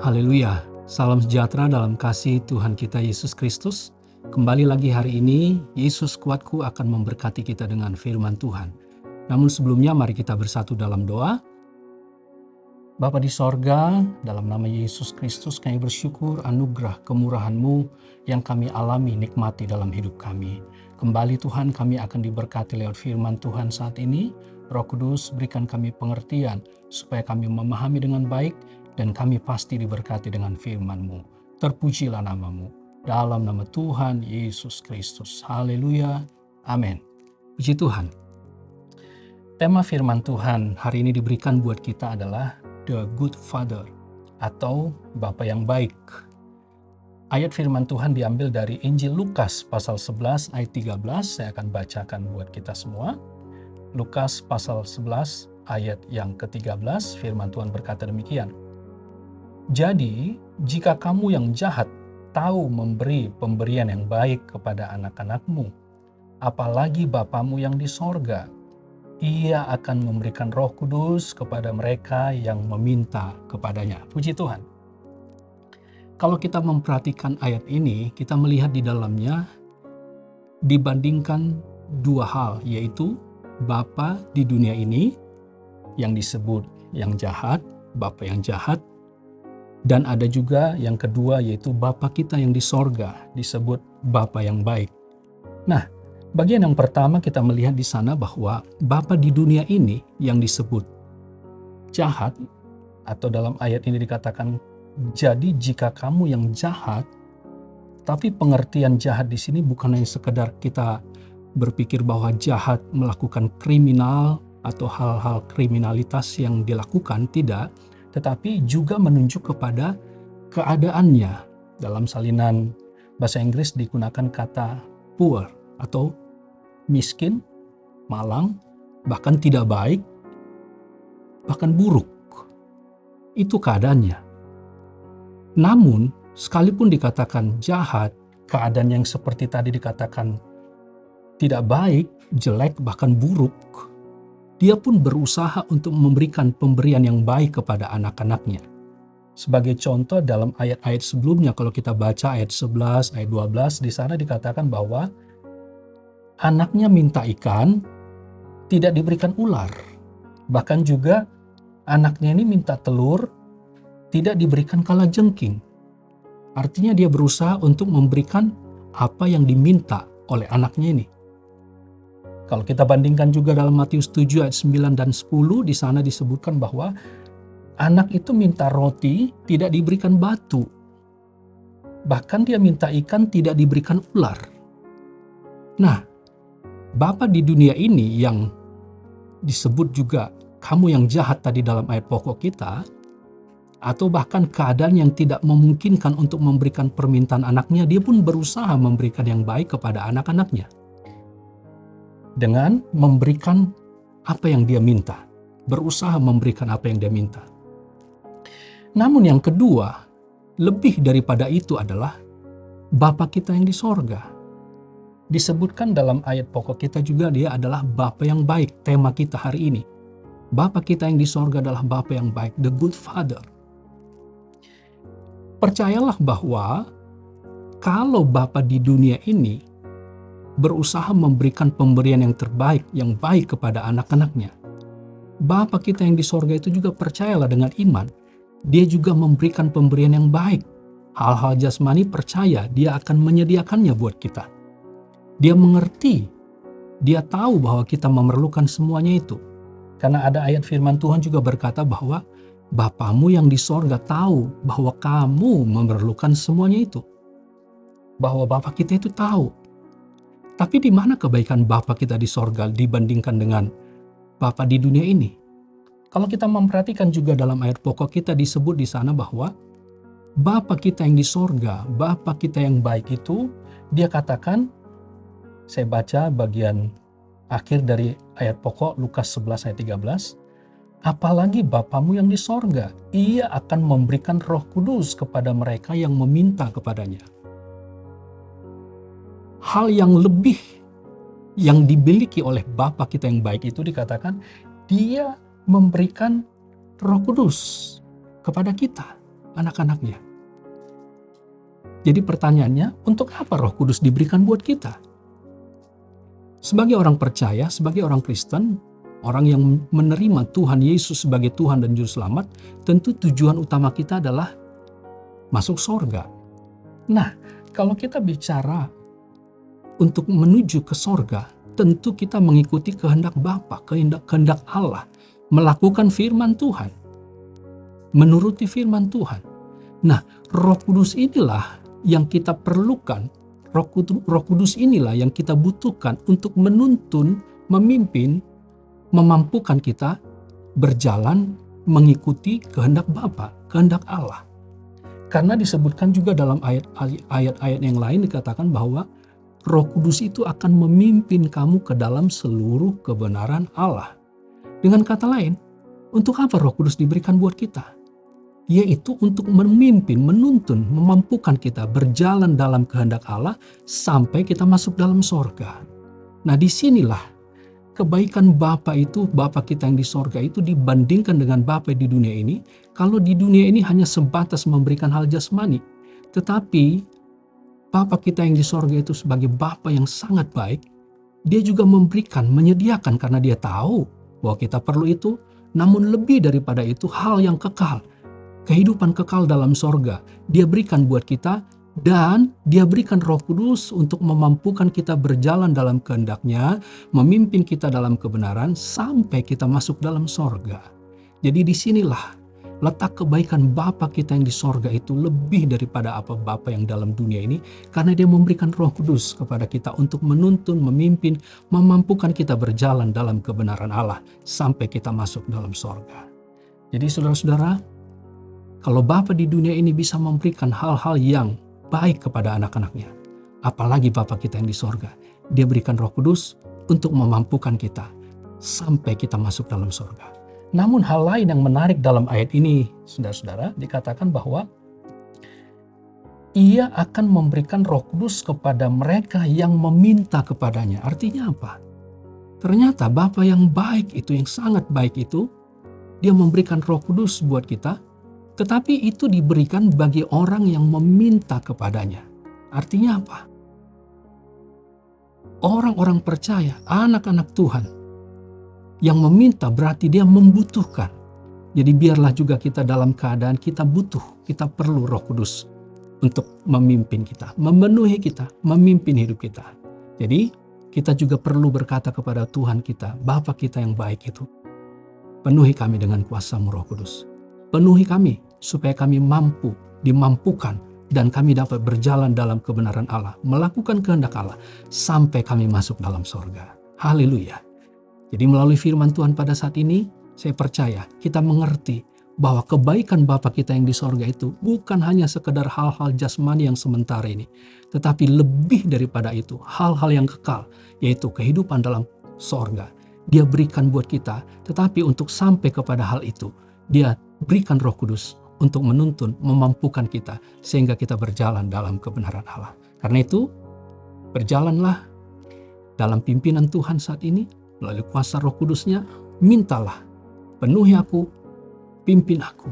Haleluya, salam sejahtera dalam kasih Tuhan kita Yesus Kristus. Kembali lagi hari ini, Yesus kuatku akan memberkati kita dengan firman Tuhan. Namun sebelumnya mari kita bersatu dalam doa. Bapa di sorga, dalam nama Yesus Kristus kami bersyukur anugerah kemurahan-Mu yang kami alami nikmati dalam hidup kami. Kembali Tuhan, kami akan diberkati lewat firman Tuhan saat ini. Roh Kudus berikan kami pengertian supaya kami memahami dengan baik dan kami pasti diberkati dengan firman-Mu. Terpujilah nama-Mu. Dalam nama Tuhan Yesus Kristus. Haleluya. Amin. Puji Tuhan. Tema firman Tuhan hari ini diberikan buat kita adalah The Good Father atau Bapa yang baik. Ayat firman Tuhan diambil dari Injil Lukas pasal 11 ayat 13. Saya akan bacakan buat kita semua. Lukas pasal 11 ayat yang ke-13, firman Tuhan berkata demikian. Jadi, jika kamu yang jahat tahu memberi pemberian yang baik kepada anak-anakmu, apalagi Bapamu yang di sorga, Ia akan memberikan Roh Kudus kepada mereka yang meminta kepadanya. Puji Tuhan. Kalau kita memperhatikan ayat ini, kita melihat di dalamnya dibandingkan dua hal, yaitu Bapa di dunia ini yang disebut yang jahat, Bapa yang jahat, dan ada juga yang kedua yaitu Bapa kita yang di sorga, disebut Bapa yang baik. Nah, bagian yang pertama kita melihat di sana bahwa Bapa di dunia ini yang disebut jahat, atau dalam ayat ini dikatakan, jadi jika kamu yang jahat, tapi pengertian jahat di sini bukan hanya sekedar kita berpikir bahwa jahat melakukan kriminal atau hal-hal kriminalitas yang dilakukan, tidak, tetapi juga menunjuk kepada keadaannya. Dalam salinan bahasa Inggris digunakan kata poor atau miskin, malang, bahkan tidak baik, bahkan buruk. Itu keadaannya. Namun, sekalipun dikatakan jahat, keadaan yang seperti tadi dikatakan tidak baik, jelek, bahkan buruk, dia pun berusaha untuk memberikan pemberian yang baik kepada anak-anaknya. Sebagai contoh dalam ayat-ayat sebelumnya, kalau kita baca ayat 11, ayat 12, di sana dikatakan bahwa anaknya minta ikan, tidak diberikan ular. Bahkan juga anaknya ini minta telur, tidak diberikan kalajengking. Artinya dia berusaha untuk memberikan apa yang diminta oleh anaknya ini. Kalau kita bandingkan juga dalam Matius 7 ayat 9 dan 10, di sana disebutkan bahwa anak itu minta roti, tidak diberikan batu. Bahkan dia minta ikan, tidak diberikan ular. Nah, Bapa di dunia ini yang disebut juga kamu yang jahat tadi dalam ayat pokok kita, atau bahkan keadaan yang tidak memungkinkan untuk memberikan permintaan anaknya, dia pun berusaha memberikan yang baik kepada anak-anaknya dengan memberikan apa yang dia minta, berusaha memberikan apa yang dia minta. Namun yang kedua, lebih daripada itu adalah Bapa kita yang di sorga. Disebutkan dalam ayat pokok kita juga dia adalah Bapa yang baik, tema kita hari ini. Bapa kita yang di sorga adalah Bapa yang baik, the good father. Percayalah bahwa kalau Bapa di dunia ini berusaha memberikan pemberian yang terbaik, yang baik kepada anak-anaknya, Bapa kita yang di sorga itu juga percayalah dengan iman, dia juga memberikan pemberian yang baik. Hal-hal jasmani percaya, dia akan menyediakannya buat kita. Dia mengerti, dia tahu bahwa kita memerlukan semuanya itu. Karena ada ayat firman Tuhan juga berkata bahwa Bapamu yang di sorga tahu bahwa kamu memerlukan semuanya itu. Bahwa Bapa kita itu tahu. Tapi di mana kebaikan Bapa kita di sorga dibandingkan dengan Bapa di dunia ini? Kalau kita memperhatikan juga dalam ayat pokok kita disebut di sana bahwa Bapa kita yang di sorga, Bapa kita yang baik itu, dia katakan, saya baca bagian akhir dari ayat pokok Lukas 11 ayat 13, apalagi Bapamu yang di sorga, Ia akan memberikan Roh Kudus kepada mereka yang meminta kepadanya. Hal yang lebih yang dimiliki oleh Bapa kita yang baik itu dikatakan dia memberikan Roh Kudus kepada kita. anak-anaknya. Jadi pertanyaannya, untuk apa Roh Kudus diberikan buat kita? Sebagai orang percaya, sebagai orang Kristen, orang yang menerima Tuhan Yesus sebagai Tuhan dan Juru Selamat, tentu tujuan utama kita adalah masuk sorga. Nah, kalau kita bicara untuk menuju ke sorga, tentu kita mengikuti kehendak Bapa, kehendak Allah, melakukan firman Tuhan, menuruti firman Tuhan. Nah, Roh Kudus inilah yang kita perlukan. Roh Kudus inilah yang kita butuhkan untuk menuntun, memimpin, memampukan kita berjalan mengikuti kehendak Bapa, kehendak Allah. Karena disebutkan juga dalam ayat-ayat yang lain dikatakan bahwa Roh Kudus itu akan memimpin kamu ke dalam seluruh kebenaran Allah. Dengan kata lain, untuk apa Roh Kudus diberikan buat kita? Yaitu untuk memimpin, menuntun, memampukan kita berjalan dalam kehendak Allah sampai kita masuk dalam sorga. Nah, disinilah kebaikan Bapa itu, Bapa kita yang di sorga itu dibandingkan dengan Bapa di dunia ini. Kalau di dunia ini hanya sebatas memberikan hal jasmani, tetapi Bapa kita yang di sorga itu sebagai Bapa yang sangat baik, dia juga memberikan, menyediakan karena dia tahu bahwa kita perlu itu, namun lebih daripada itu hal yang kekal. Kehidupan kekal dalam sorga, dia berikan buat kita dan dia berikan Roh Kudus untuk memampukan kita berjalan dalam kehendak-Nya, memimpin kita dalam kebenaran sampai kita masuk dalam sorga. Jadi disinilah letak kebaikan Bapa kita yang di sorga itu lebih daripada apa Bapa yang dalam dunia ini, karena dia memberikan Roh Kudus kepada kita untuk menuntun, memimpin, memampukan kita berjalan dalam kebenaran Allah sampai kita masuk dalam sorga. Jadi saudara-saudara, kalau Bapa di dunia ini bisa memberikan hal-hal yang baik kepada anak-anaknya, apalagi Bapa kita yang di sorga, dia berikan Roh Kudus untuk memampukan kita sampai kita masuk dalam sorga. Namun hal lain yang menarik dalam ayat ini, saudara-saudara, dikatakan bahwa ia akan memberikan Roh Kudus kepada mereka yang meminta kepadanya. Artinya apa? Ternyata Bapa yang baik itu, yang sangat baik itu, dia memberikan Roh Kudus buat kita, tetapi itu diberikan bagi orang yang meminta kepadanya. Artinya apa? Orang-orang percaya, anak-anak Tuhan, yang meminta berarti dia membutuhkan. Jadi biarlah juga kita dalam keadaan kita butuh, kita perlu Roh Kudus untuk memimpin kita, memenuhi kita, memimpin hidup kita. Jadi kita juga perlu berkata kepada Tuhan kita, Bapa kita yang baik itu, penuhi kami dengan kuasa-Mu Roh Kudus. Penuhi kami supaya kami mampu, dimampukan, dan kami dapat berjalan dalam kebenaran Allah, melakukan kehendak Allah, sampai kami masuk dalam sorga. Haleluya. Jadi melalui firman Tuhan pada saat ini, saya percaya kita mengerti bahwa kebaikan Bapa kita yang di sorga itu bukan hanya sekedar hal-hal jasmani yang sementara ini, tetapi lebih daripada itu, hal-hal yang kekal, yaitu kehidupan dalam sorga. Dia berikan buat kita, tetapi untuk sampai kepada hal itu, dia berikan Roh Kudus untuk menuntun, memampukan kita, sehingga kita berjalan dalam kebenaran Allah. Karena itu, berjalanlah dalam pimpinan Tuhan saat ini, melalui kuasa Roh Kudus-Nya, mintalah, penuhi aku, pimpin aku,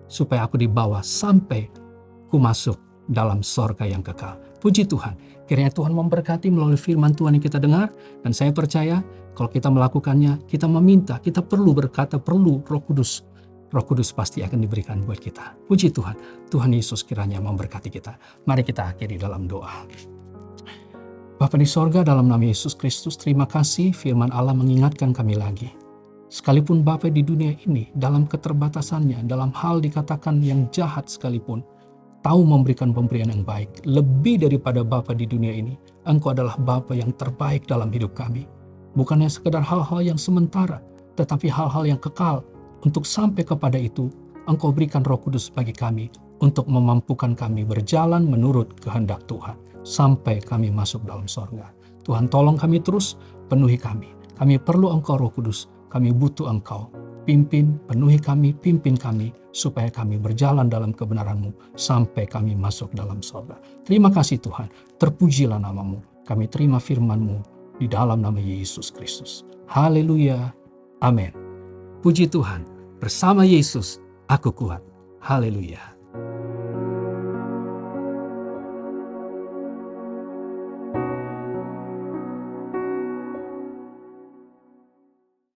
supaya aku dibawa sampai ku masuk dalam sorga yang kekal. Puji Tuhan, kiranya Tuhan memberkati melalui firman Tuhan yang kita dengar, dan saya percaya kalau kita melakukannya, kita meminta, kita perlu berkata, perlu Roh Kudus. Roh Kudus pasti akan diberikan buat kita. Puji Tuhan, Tuhan Yesus kiranya memberkati kita. Mari kita akhiri dalam doa. Bapa di sorga, dalam nama Yesus Kristus, terima kasih firman Allah mengingatkan kami lagi. Sekalipun Bapa di dunia ini, dalam keterbatasannya, dalam hal dikatakan yang jahat sekalipun, tahu memberikan pemberian yang baik. Lebih daripada Bapa di dunia ini, Engkau adalah Bapa yang terbaik dalam hidup kami. Bukannya sekedar hal-hal yang sementara, tetapi hal-hal yang kekal. Untuk sampai kepada itu, Engkau berikan Roh Kudus bagi kami untuk memampukan kami berjalan menurut kehendak Tuhan sampai kami masuk dalam sorga. Tuhan, tolong kami terus, penuhi kami. Kami perlu Engkau Roh Kudus, kami butuh Engkau. Pimpin, penuhi kami, pimpin kami, supaya kami berjalan dalam kebenaran-Mu sampai kami masuk dalam sorga. Terima kasih Tuhan, terpujilah nama-Mu. Kami terima firman-Mu di dalam nama Yesus Kristus. Haleluya. Amin. Puji Tuhan. Bersama Yesus, aku kuat. Haleluya.